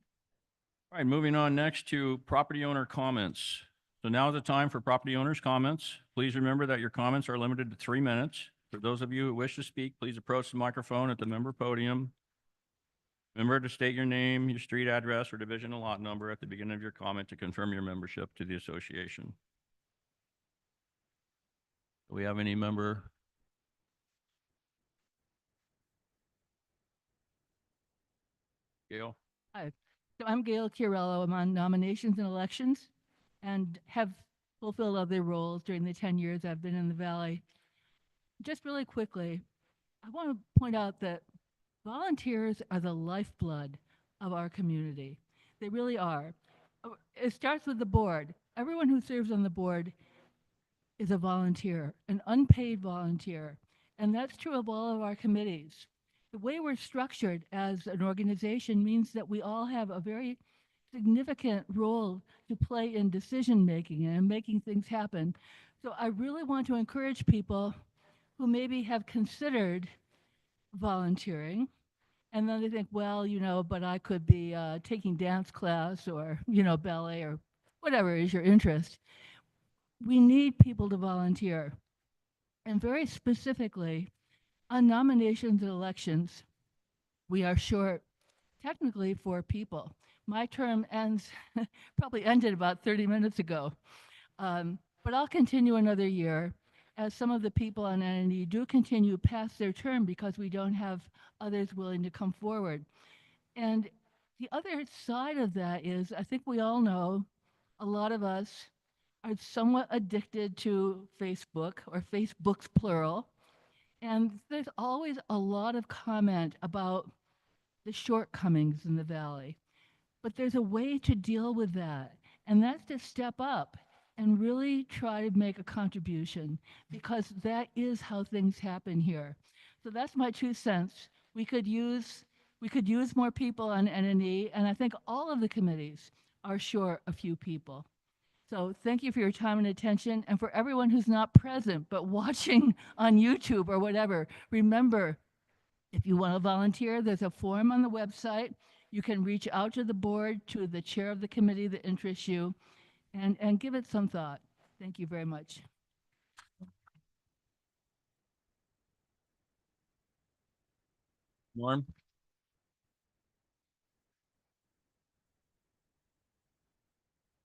All right, moving on next to property owner comments. So now is the time for property owners' comments. Please remember that your comments are limited to 3 minutes. For those of you who wish to speak, please approach the microphone at the member podium. Remember to state your name, your street address, or division and lot number at the beginning of your comment to confirm your membership to the association. Do we have any member? Gail? Hi, so I'm Gail Chiarello. I'm on nominations and elections and have fulfilled other roles during the 10 years I've been in the Valley. Just really quickly, I want to point out that volunteers are the lifeblood of our community. They really are. It starts with the board. Everyone who serves on the board is a volunteer, an unpaid volunteer. And that's true of all of our committees. The way we're structured as an organization means that we all have a very significant role to play in decision making and making things happen. So I really want to encourage people who maybe have considered volunteering, and then they think, well, but I could be taking dance class or, ballet or whatever is your interest. We need people to volunteer. And very specifically, on nominations and elections, we are short technically 4 people. My term probably ended about 30 minutes ago. But I'll continue another year as some of the people on NNE do continue past their term because we don't have others willing to come forward. And the other side of that is, I think we all know, a lot of us are somewhat addicted to Facebook, or Facebook's plural. And there's always a lot of comment about the shortcomings in the Valley. But there's a way to deal with that, and that's to step up and really try to make a contribution, because that is how things happen here. So that's my 2 cents. We could use more people on NNE, and I think all of the committees are short a few people. So thank you for your time and attention. And for everyone who's not present but watching on YouTube or whatever, remember, if you want to volunteer, there's a form on the website. You can reach out to the board, to the chair of the committee that interests you, and give it some thought. Thank you very much. Norm?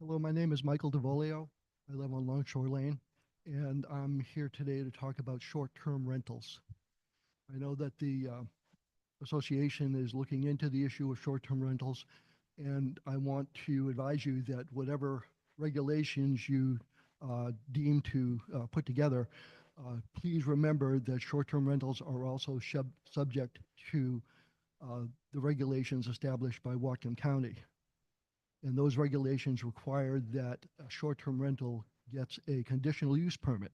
Hello, my name is Michael DeVolio. I live on Longshore Lane, and I'm here today to talk about short-term rentals. I know that the association is looking into the issue of short-term rentals, and I want to advise you that whatever regulations you deem to put together, please remember that short-term rentals are also subject to the regulations established by Whatcom County. And those regulations require that a short-term rental gets a conditional use permit.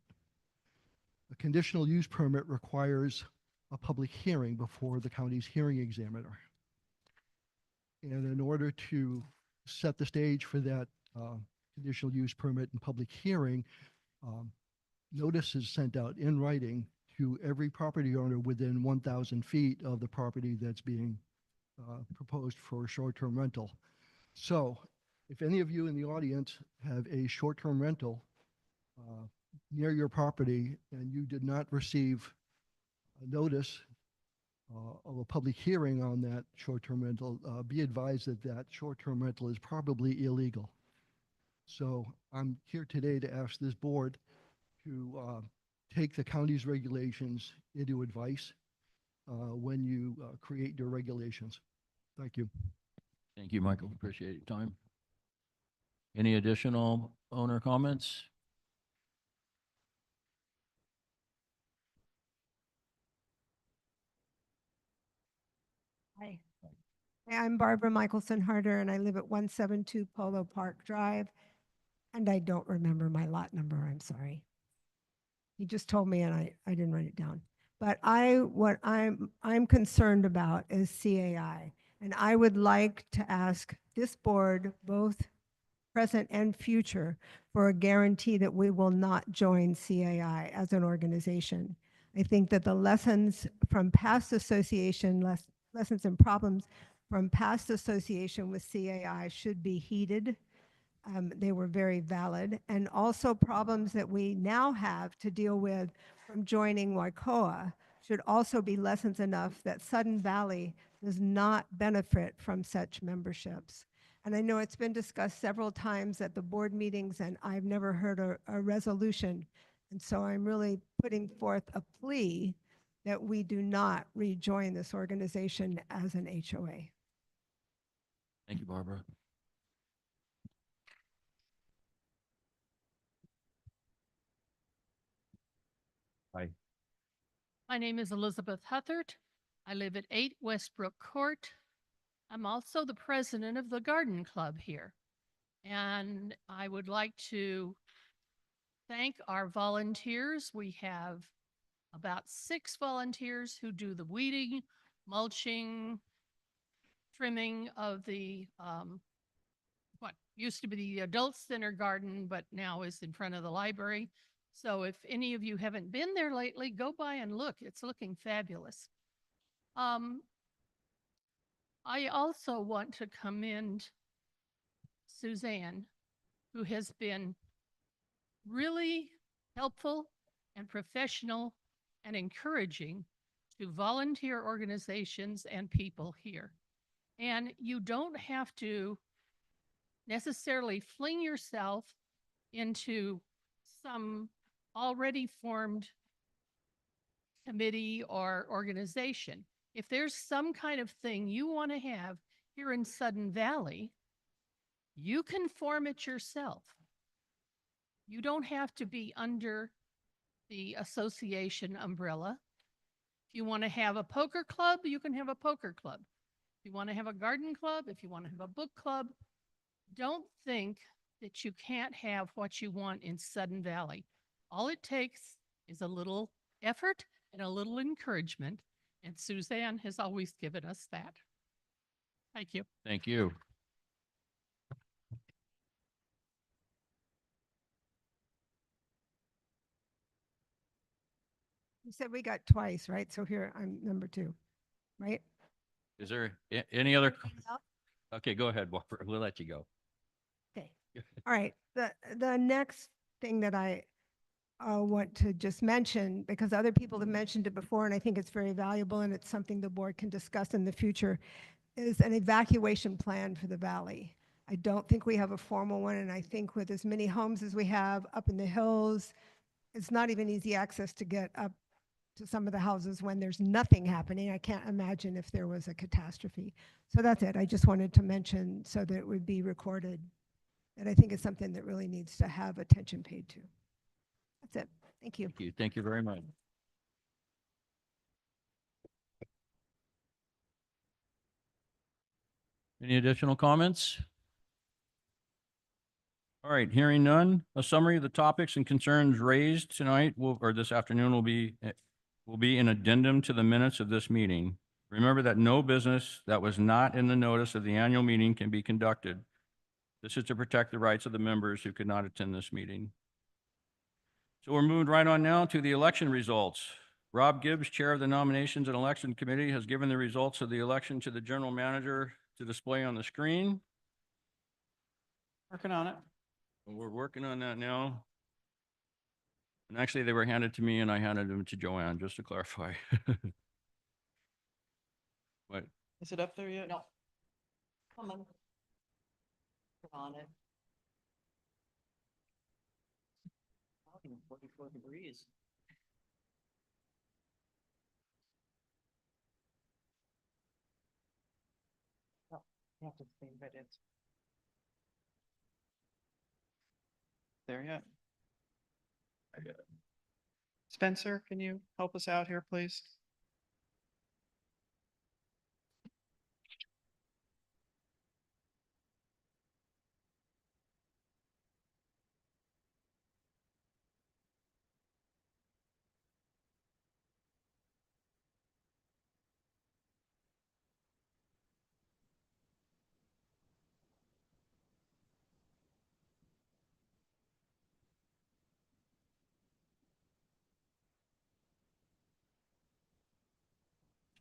A conditional use permit requires a public hearing before the county's hearing examiner. And in order to set the stage for that conditional use permit and public hearing, notice is sent out in writing to every property owner within 1,000 feet of the property that's being proposed for short-term rental. So if any of you in the audience have a short-term rental near your property and you did not receive a notice of a public hearing on that short-term rental, be advised that that short-term rental is probably illegal. So I'm here today to ask this board to take the county's regulations into advice when you create your regulations. Thank you. Thank you, Michael. Appreciate your time. Any additional owner comments? Hi. I'm Barbara Michelson Harder, and I live at 172 Polo Park Drive. And I don't remember my lot number. I'm sorry. He just told me, and I didn't write it down. But what I'm concerned about is CAI, and I would like to ask this board, both present and future, for a guarantee that we will not join CAI as an organization. I think that the lessons from past association, lessons and problems from past association with CAI should be heeded. They were very valid. And also problems that we now have to deal with from joining WICOA should also be lessons enough that Sudden Valley does not benefit from such memberships. And I know it's been discussed several times at the board meetings, and I've never heard a resolution. And so I'm really putting forth a plea that we do not rejoin this organization as an HOA. Thank you, Barbara. Hi. My name is Elizabeth Huthert. I live at 8 Westbrook Court. I'm also the president of the Garden Club here. And I would like to thank our volunteers. We have about 6 volunteers who do the weeding, mulching, trimming of the, what used to be the adult center garden, but now is in front of the library. So if any of you haven't been there lately, go by and look. It's looking fabulous. I also want to commend Suzanne, who has been really helpful and professional and encouraging to volunteer organizations and people here. And you don't have to necessarily fling yourself into some already formed committee or organization. If there's some kind of thing you want to have here in Sudden Valley, you can form it yourself. You don't have to be under the association umbrella. If you want to have a poker club, you can have a poker club. If you want to have a garden club, if you want to have a book club, don't think that you can't have what you want in Sudden Valley. All it takes is a little effort and a little encouragement, and Suzanne has always given us that. Thank you. Thank you. You said we got twice, right? So here I'm number 2, right? Is there any other? Anything else? Okay, go ahead, Barbara. We'll let you go. Okay. All right. The next thing that I want to just mention, because other people have mentioned it before, and I think it's very valuable, and it's something the board can discuss in the future, is an evacuation plan for the valley. I don't think we have a formal one, and I think with as many homes as we have up in the hills, it's not even easy access to get up to some of the houses when there's nothing happening. I can't imagine if there was a catastrophe. So that's it. I just wanted to mention so that it would be recorded. And I think it's something that really needs to have attention paid to. That's it. Thank you. Thank you. Thank you very much. Any additional comments? All right, hearing none, a summary of the topics and concerns raised tonight or this afternoon will be an addendum to the minutes of this meeting. Remember that no business that was not in the notice of the annual meeting can be conducted. This is to protect the rights of the members who could not attend this meeting. So we're moving right on now to the election results. Rob Gibbs, Chair of the Nominations and Election Committee, has given the results of the election to the General Manager to display on the screen. Working on it. We're working on that now. And actually, they were handed to me and I handed them to Joanne, just to clarify. But Is it up there yet? No. Come on. Put on it. 44 degrees. Oh, you have to stay right in. There yet? Spencer, can you help us out here, please?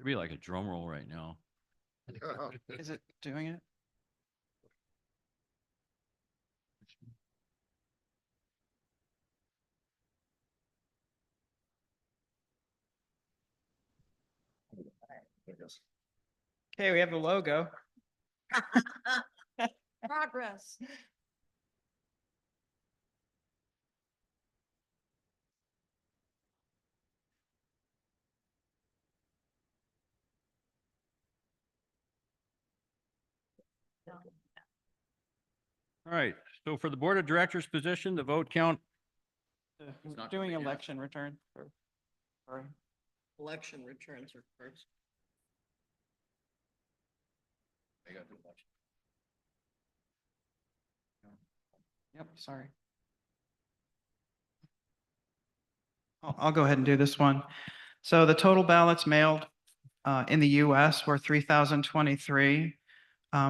should be like a drum roll right now. Is it doing it? Okay, we have the logo. Progress. All right, so for the Board of Directors position, the vote count, We're not doing coming yet. election return. Sorry. Election returns are first. Yep, sorry. I'll go ahead and do this one. So the total ballots mailed in the US were 3,023.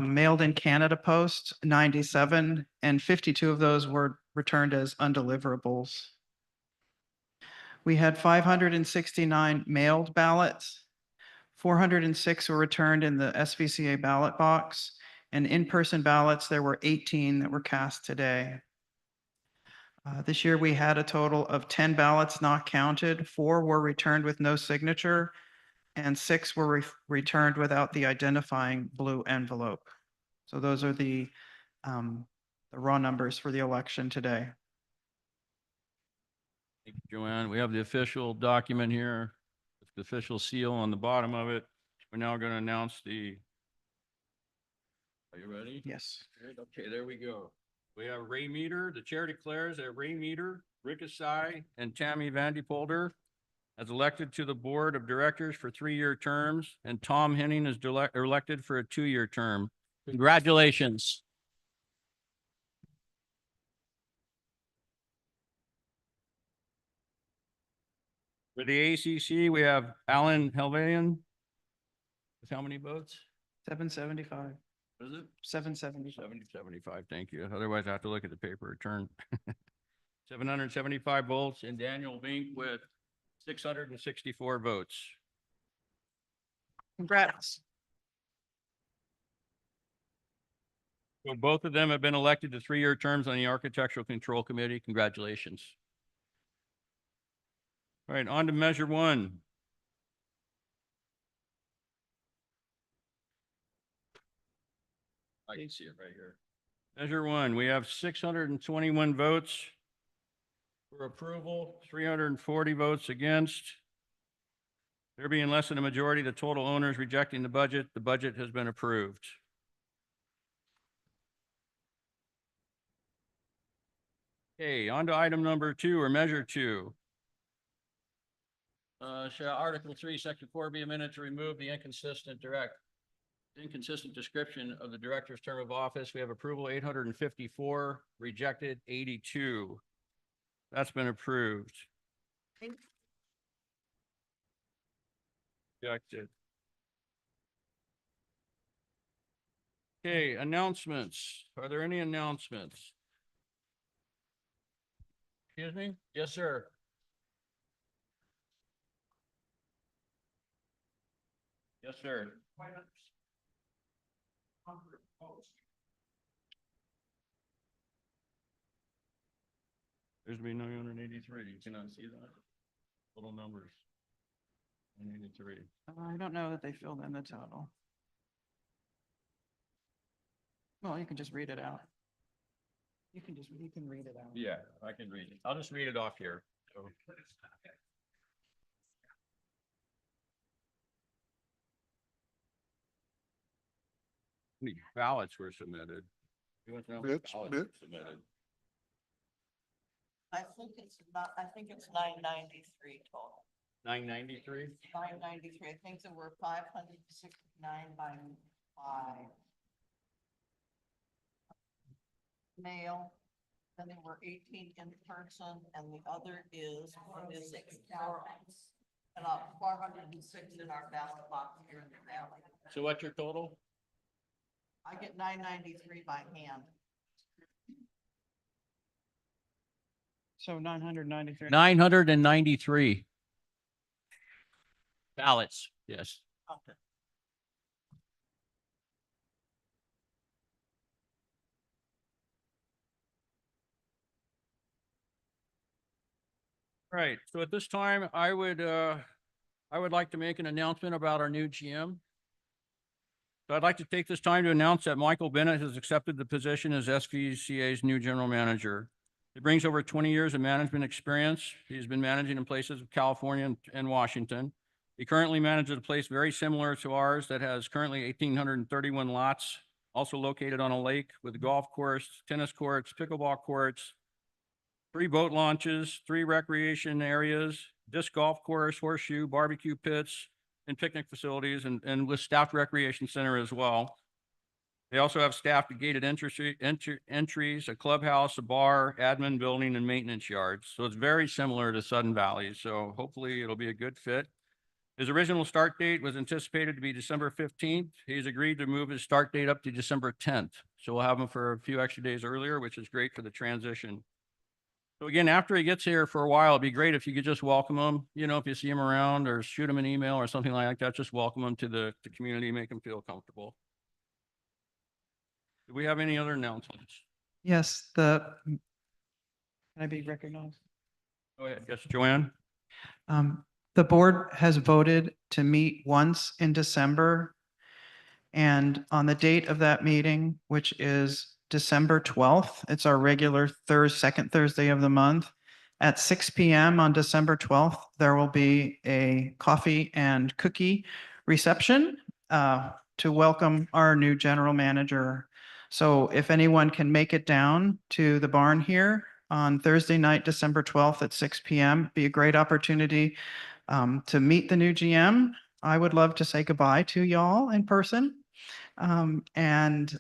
Mailed in Canada Post, 97, and 52 of those were returned as undeliverables. We had 569 mailed ballots. 406 were returned in the SVCA ballot box, and in-person ballots, there were 18 that were cast today. This year, we had a total of 10 ballots not counted. 4 were returned with no signature, and 6 were returned without the identifying blue envelope. So those are the raw numbers for the election today. Thank you, Joanne, we have the official document here, with the official seal on the bottom of it. We're now going to announce the. Are you ready? Yes. Good, okay, there we go. We have Ray Meter. The chair declares that Ray Meter, Rick Asai, and Tammy Vandepolder as elected to the Board of Directors for 3-year terms, and Tom Henning is elected for a 2-year term. Congratulations. For the ACC, we have Alan Helvanian with how many votes? 775. What is it? 775. 75, thank you. Otherwise, I have to look at the paper return. 775 votes, and Daniel Vink with 664 votes. Congrats. So both of them have been elected to 3-year terms on the Architectural Control Committee. Congratulations. All right, on to measure 1. I can see it right here. Measure 1, we have 621 votes for approval, 340 votes against. There being less than a majority of the total owners rejecting the budget has been approved. Okay, on to item number 2, or measure 2. Shall Article 3, Section 4 be amended to remove the inconsistent description of the director's term of office? We have approval 854, rejected 82. That's been approved. Rejected. Okay, announcements. Are there any announcements? Excuse me? Yes, sir. Yes, sir. There's be 983. You cannot see that. Little numbers. 983. I don't know that they filled in the total. Well, you can just read it out. You can read it out. Yeah, I can read it. I'll just read it off here. So. How many ballots were submitted? You want to know how many Mitch, ballots Mitch? were submitted? I think it's 993 total. 993? 993. I think there were 569 by mail. Then there were 18 in person, and the other is, what is it? About 406 in our ballot box here in the valley. So what's your total? I get 993 by hand. So 993. 993 ballots. Yes. Okay. Right. So at this time, I would like to make an announcement about our new GM. So I'd like to take this time to announce that Michael Bennett has accepted the position as SVCA's new general manager. He brings over 20 years of management experience. He's been managing in places of California and Washington. He currently manages a place very similar to ours that has currently 1,831 lots, also located on a lake with a golf course, tennis courts, pickleball courts, 3 boat launches, 3 recreation areas, disc golf course, horseshoe, barbecue pits, and picnic facilities, and with staffed recreation center as well. They also have staffed gated entries, a clubhouse, a bar, admin building, and maintenance yards. So it's very similar to Sudden Valley. So hopefully it'll be a good fit. His original start date was anticipated to be December 15th. He's agreed to move his start date up to December 10th. So we'll have him for a few extra days earlier, which is great for the transition. So again, after he gets here for a while, it'd be great if you could just welcome him, you know, if you see him around or shoot him an email or something like that, just welcome him to the community, make him feel comfortable. Do we have any other announcements? Yes, can I be recognized? Go ahead. Yes, Joanne? The board has voted to meet once in December. And on the date of that meeting, which is December 12th, it's our regular second Thursday of the month. At 6 p.m. on December 12th, there will be a coffee and cookie reception to welcome our new general manager. So if anyone can make it down to the barn here on Thursday night, December 12th at 6 p.m., be a great opportunity to meet the new GM. I would love to say goodbye to y'all in person and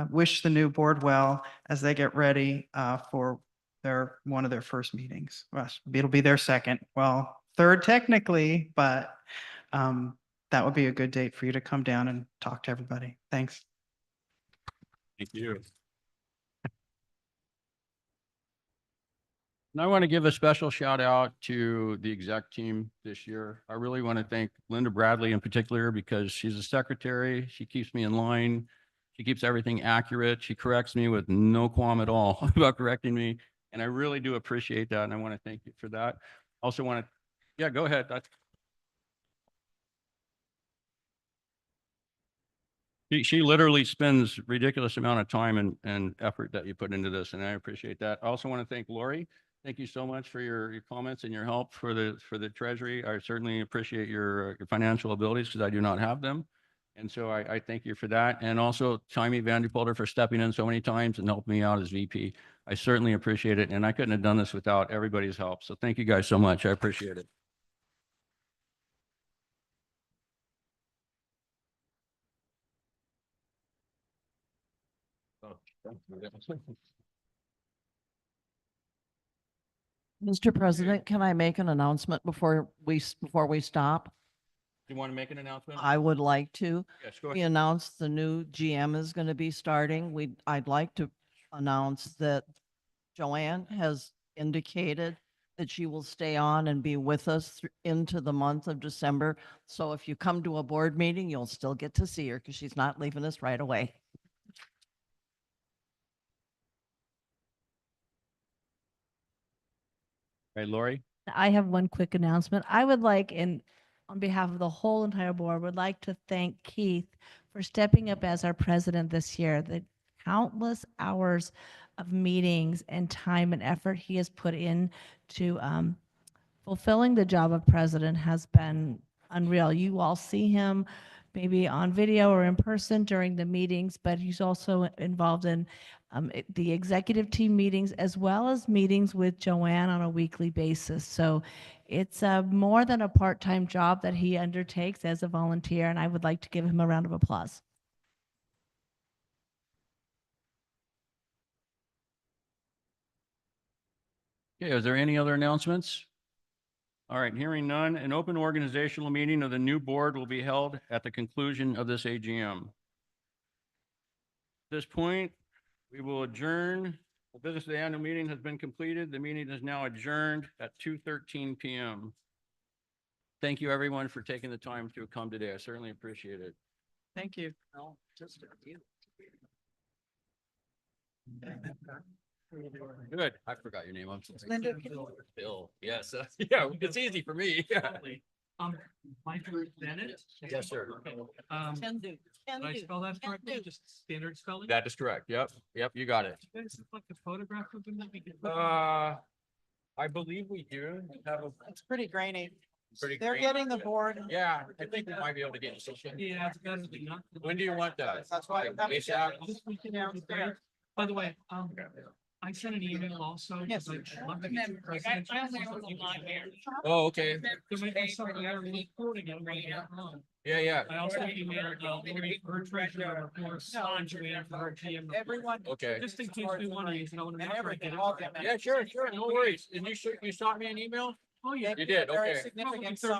wish the new board well as they get ready for one of their first meetings. Well, it'll be their second, well, third technically, but that would be a good date for you to come down and talk to everybody. Thanks. Thank you. And I want to give a special shout out to the exec team this year. I really want to thank Linda Bradley in particular because she's a secretary. She keeps me in line. She keeps everything accurate. She corrects me with no qualm at all about correcting me. And I really do appreciate that. And I want to thank you for that. Also want to, yeah, go ahead. She literally spends ridiculous amount of time and effort that you put into this, and I appreciate that. I also want to thank Lori. Thank you so much for your comments and your help for the Treasury. I certainly appreciate your financial abilities because I do not have them. And so I thank you for that. And also Tommy Vanderpolder for stepping in so many times and helping me out as VP. I certainly appreciate it. And I couldn't have done this without everybody's help. So thank you guys so much. I appreciate it. Mr. President, can I make an announcement before we stop? You want to make an announcement? I would like to. Yes, go We ahead. announced the new GM is going to be starting. I'd like to announce that Joanne has indicated that she will stay on and be with us into the month of December. So if you come to a board meeting, you'll still get to see her because she's not leaving us right away. Right, Lori? I have one quick announcement. I would like, on behalf of the whole entire board, would like to thank Keith for stepping up as our president this year. The countless hours of meetings and time and effort he has put in to fulfilling the job of president has been unreal. You all see him maybe on video or in person during the meetings, but he's also involved in the executive team meetings as well as meetings with Joanne on a weekly basis. So it's more than a part-time job that he undertakes as a volunteer, and I would like to give him a round of applause. Okay, is there any other announcements? All right, hearing none, an open organizational meeting of the new board will be held at the conclusion of this AGM. At this point, we will adjourn. The business of the annual meeting has been completed. The meeting is now adjourned at 2:13 PM. Thank you, everyone, for taking the time to come today. I certainly appreciate it. Thank you. Good. I forgot your name. I'm sorry. Linda. Bill. Yes. Yeah, it's easy for me. Yeah. Michael Bennett. Yes, sir. Did I spell that correctly? Just standard spelling? That is correct. Yep. Yep, you got it. You guys have like a photograph of him that we can. I believe we do have a It's pretty grainy. pretty. They're great- getting the board. Yeah, I think we might be able to get something. Yeah, it's gotta be not. When do you want that? That's why- ASAP? This weekend downstairs. By the way, I sent an email also. Yes. I'd love to get your president. Oh, okay. There might be something there recording it right now. Yeah, yeah. I also emailed, Lori, her treasurer, for Joanne for her GM. Everyone. Okay. Just in case we want to use it, I want to make And sure I get everything, it. all of them. Yeah, sure, sure. No worries. And you shot me an email? Oh, yeah. You did, Very okay. significant Third-